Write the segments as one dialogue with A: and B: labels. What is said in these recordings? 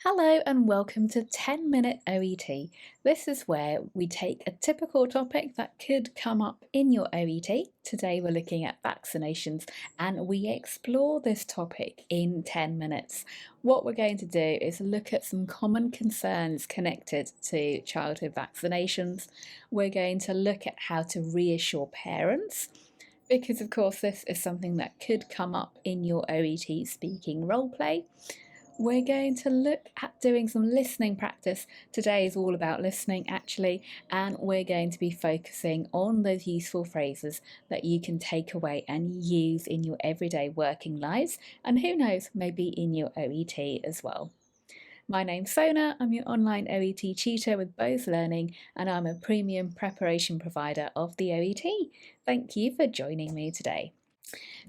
A: Hello and welcome to 10-Minute OET. This is where we take a typical topic that could come up in your OET. Today we're looking at vaccinations and we explore this topic in 10 minutes. What we're going to do is look at some common concerns connected to childhood vaccinations. We're going to look at how to reassure parents, because of course this is something that could come up in your OET speaking role play. We're going to look at doing some listening practice. Today is all about listening, actually, and we're going to be focusing on those useful phrases that you can take away and use in your everyday working lives, and who knows, maybe in your OET as well. My name's Sona, I'm your online OET tutor with Bose Learning, and I'm a premium preparation provider of the OET. Thank you for joining me today.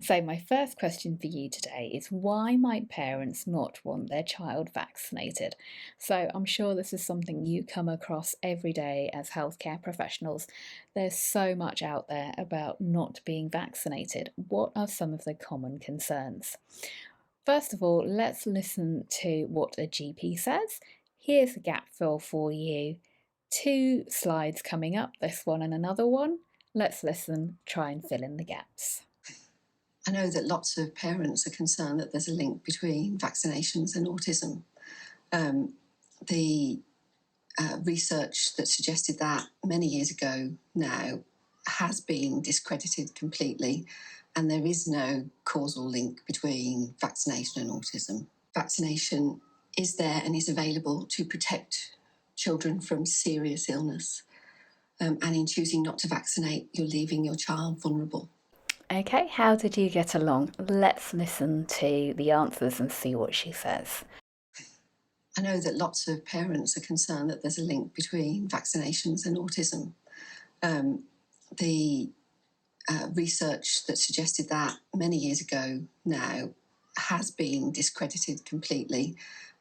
A: So, my first question for you today is, why might parents not want their child vaccinated? So, I'm sure this is something you come across every day as healthcare professionals. There's so much out there about not being vaccinated. What are some of the common concerns? First of all, let's listen to what a GP says. Here's a gap fill for you. 2 slides coming up, this one and another one. Let's listen, try and fill in the gaps.
B: I know that lots of parents are concerned that there's a link between vaccinations and autism. The research that suggested that many years ago now has been discredited completely, and there is no causal link between vaccination and autism. Vaccination is there and is available to protect children from serious illness, and in choosing not to vaccinate, you're leaving your child vulnerable.
A: Okay, how did you get along? Let's listen to the answers and see what she says.
B: I know that lots of parents are concerned that there's a link between vaccinations and autism. The research that suggested that many years ago now has been discredited completely,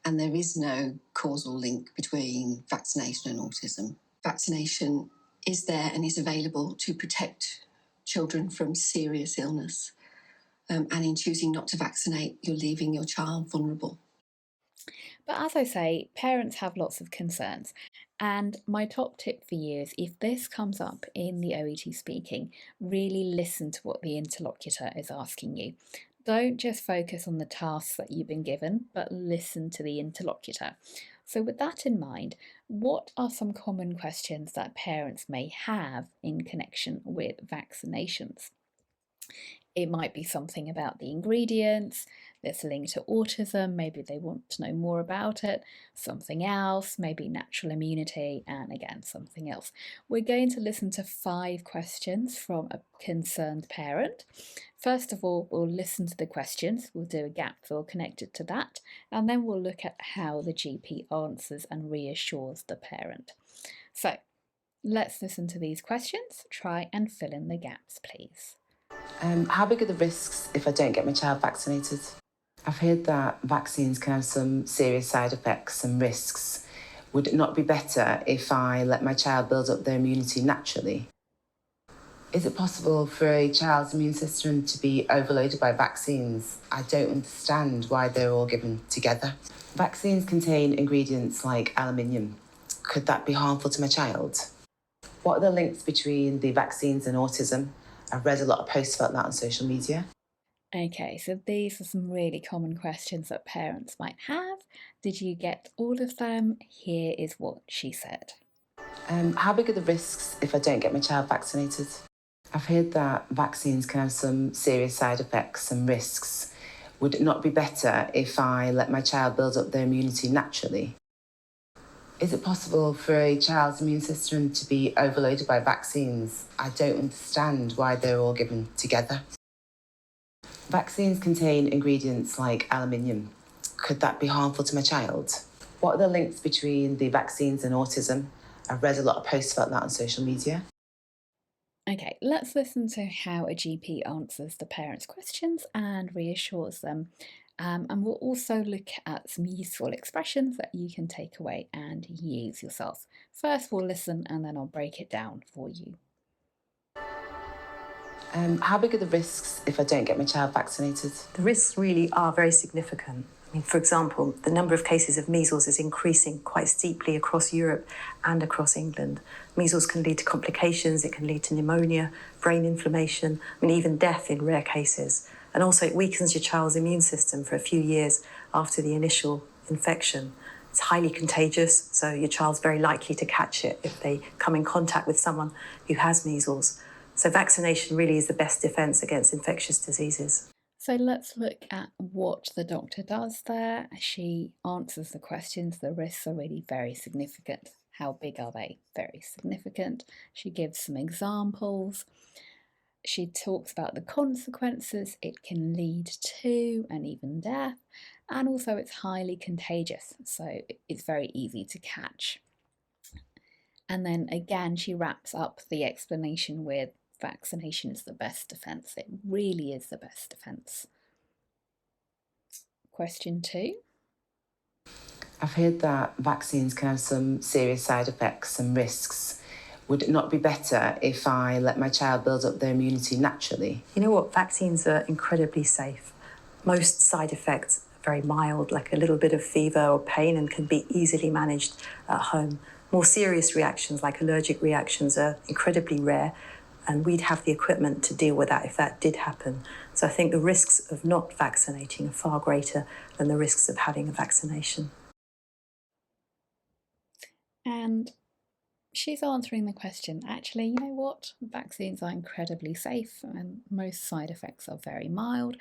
B: and there is no causal link between vaccination and autism. Vaccination is there and is available to protect children from serious illness, and in choosing not to vaccinate, you're leaving your child vulnerable.
A: But as I say, parents have lots of concerns. And my top tip for you is, if this comes up in the OET speaking, really listen to what the interlocutor is asking you. Don't just focus on the tasks that you've been given, but listen to the interlocutor. So, with that in mind, what are some common questions that parents may have in connection with vaccinations? It might be something about the ingredients that's linked to autism, maybe they want to know more about it, something else, maybe natural immunity, and again, something else. We're going to listen to 5 questions from a concerned parent. First of all, we'll listen to the questions, we'll do a gap fill connected to that, and then we'll look at how the GP answers and reassures the parent. So, let's listen to these questions, try and fill in the gaps, please.
C: How big are the risks if I don't get my child vaccinated? I've heard that vaccines can have some serious side effects and risks. Would it not be better if I let my child build up their immunity naturally? Is it possible for a child's immune system to be overloaded by vaccines? I don't understand why they're all given together. Vaccines contain ingredients like aluminium. Could that be harmful to my child? What are the links between the vaccines and autism? I've read a lot of posts about that on social media.
A: Okay, so these are some really common questions that parents might have. Did you get all of them? Here is what she said.
C: How big are the risks if I don't get my child vaccinated? I've heard that vaccines can have some serious side effects and risks. Would it not be better if I let my child build up their immunity naturally? Is it possible for a child's immune system to be overloaded by vaccines? I don't understand why they're all given together. Vaccines contain ingredients like aluminium. Could that be harmful to my child? What are the links between the vaccines and autism? I've read a lot of posts about that on social media.
A: Okay, let's listen to how a GP answers the parents' questions and reassures them. And we'll also look at some useful expressions that you can take away and use yourself. First, we'll listen and then I'll break it down for you.
C: How big are the risks if I don't get my child vaccinated?
D: The risks really are very significant. For example, the number of cases of measles is increasing quite steeply across Europe and across England. Measles can lead to complications, it can lead to pneumonia, brain inflammation, even death in rare cases. And also it weakens your child's immune system for a few years after the initial infection. It's highly contagious, so your child's very likely to catch it if they come in contact with someone who has measles. So vaccination really is the best defence against infectious diseases.
A: So let's look at what the doctor does there. She answers the questions. The risks are really very significant. How big are they? Very significant. She gives some examples. She talks about the consequences it can lead to and even death, and also it's highly contagious, so it's very easy to catch. And then again, she wraps up the explanation with vaccination is the best defense. It really is the best defense. Question 2.
C: I've heard that vaccines can have some serious side effects and risks. Would it not be better if I let my child build up their immunity naturally?
D: You know what? Vaccines are incredibly safe. Most side effects are very mild, like a little bit of fever or pain, and can be easily managed at home. More serious reactions, like allergic reactions, are incredibly rare, and we'd have the equipment to deal with that if that did happen. So I think the risks of not vaccinating are far greater than the risks of having a vaccination.
A: And she's answering the question, actually, you know what? Vaccines are incredibly safe and most side effects are very mild.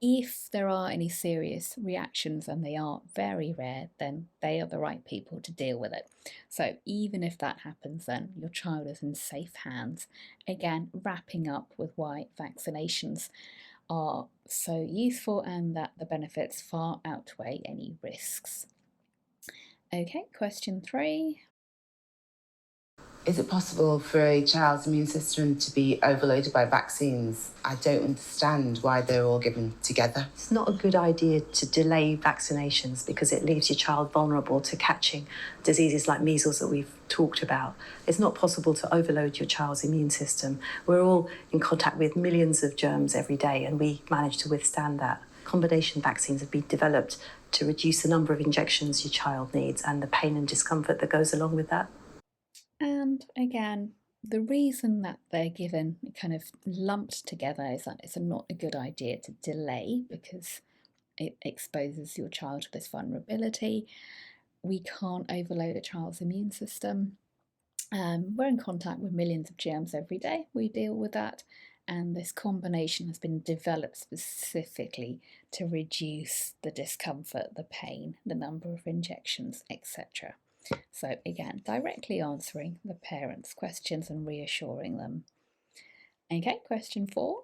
A: If there are any serious reactions, and they are very rare, then they are the right people to deal with it. So even if that happens, then your child is in safe hands. Again, wrapping up with why vaccinations are so useful and that the benefits far outweigh any risks. Okay, question 3.
C: Is it possible for a child's immune system to be overloaded by vaccines? I don't understand why they're all given together.
D: It's not a good idea to delay vaccinations because it leaves your child vulnerable to catching diseases like measles that we've talked about. It's not possible to overload your child's immune system. We're all in contact with millions of germs every day, and we manage to withstand that. Combination vaccines have been developed to reduce the number of injections your child needs and the pain and discomfort that goes along with that.
A: And again, the reason that they're given kind of lumped together is that it's not a good idea to delay because it exposes your child to this vulnerability. We can't overload a child's immune system. We're in contact with millions of germs every day. We deal with that. And this combination has been developed specifically to reduce the discomfort, the pain, the number of injections, etc. So again, directly answering the parents' questions and reassuring them. Okay, question 4.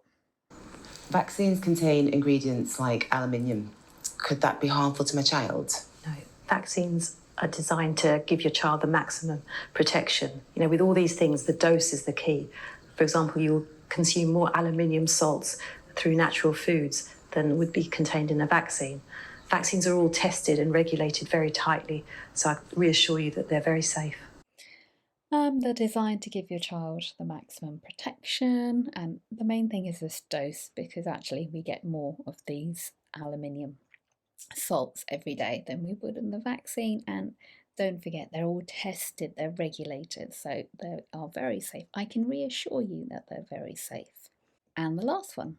C: Vaccines contain ingredients like aluminium. Could that be harmful to my child?
D: No, vaccines are designed to give your child the maximum protection. With all these things, the dose is the key. For example, you'll consume more aluminium salts through natural foods than would be contained in a vaccine. Vaccines are all tested and regulated very tightly, so I reassure you that they're very safe.
A: They're designed to give your child the maximum protection, and the main thing is this dose because actually we get more of these aluminium salts every day than we would in the vaccine. And don't forget, they're all tested, they're regulated, so they are very safe. I can reassure you that they're very safe. And the last one.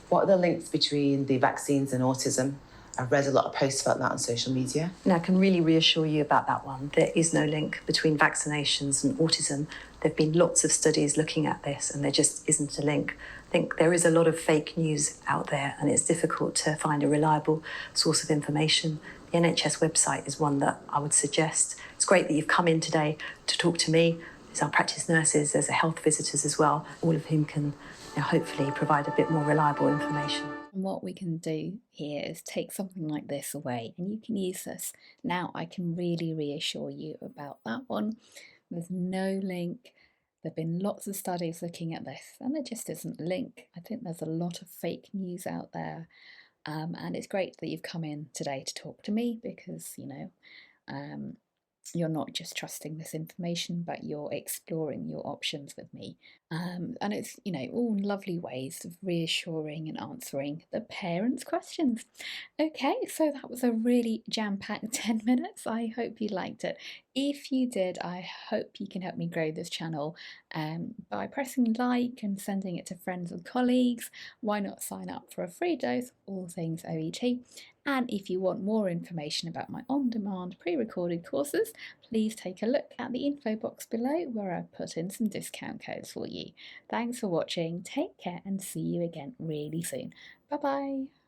C: What are the links between the vaccines and autism? I've read a lot of posts about that on social media.
D: And I can really reassure you about that one. There is no link between vaccinations and autism. There have been lots of studies looking at this, and there just isn't a link. I think there is a lot of fake news out there, and it's difficult to find a reliable source of information. The NHS website is one that I would suggest. It's great that you've come in today to talk to me. There's our practice nurses, there's the health visitors as well, all of whom can hopefully provide a bit more reliable information.
A: And what we can do here is take something like this away, and you can use this. Now I can really reassure you about that one. There's no link. There have been lots of studies looking at this, and there just isn't a link. I think there's a lot of fake news out there, and it's great that you've come in today to talk to me because, you're not just trusting this information, but you're exploring your options with me. And it's, all lovely ways of reassuring and answering the parents' questions. Okay, so that was a really jam-packed 10 minutes. I hope you liked it. If you did, I hope you can help me grow this channel by pressing like and sending it to friends and colleagues. Why not sign up for a free dose of all things OET? And if you want more information about my on-demand pre-recorded courses, please take a look at the info box below where I've put in some discount codes for you. Thanks for watching, take care and see you again really soon. Bye bye.